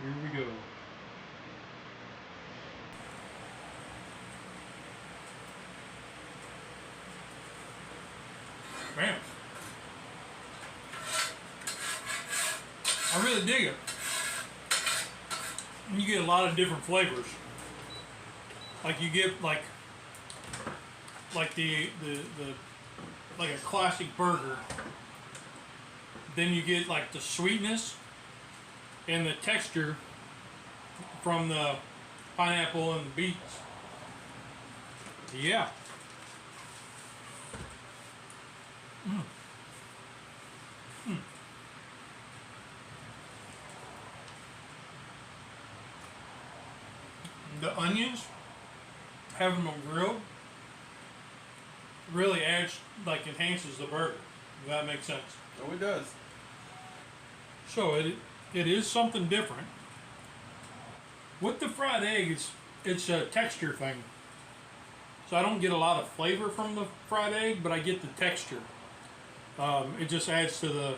Here we go. Man, I really dig it. You get a lot of different flavors. Like you get like the like a classic burger. Then you get like the sweetness and the texture from the pineapple and the beets. Yeah. Mm. Mm. The onions, having them grilled, really adds, like enhances the burger, if that makes sense. Oh, it does. So it is something different. With the fried egg, it's a texture thing. So I don't get a lot of flavor from the fried egg, but I get the texture. It just adds to the,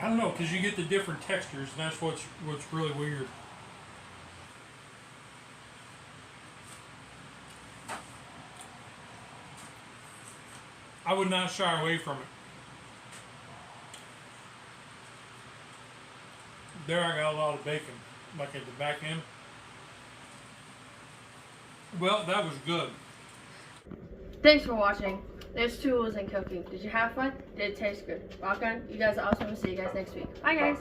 I don't know, because you get the different textures, and that's what's really weird. I would not shy away from it. There I got a lot of bacon, like at the back end. Well, that was good. Thanks for watching. There's tools in cooking. Did you have fun? Did it taste good? Rock on. You guys are awesome. We'll see you guys next week. Bye, guys.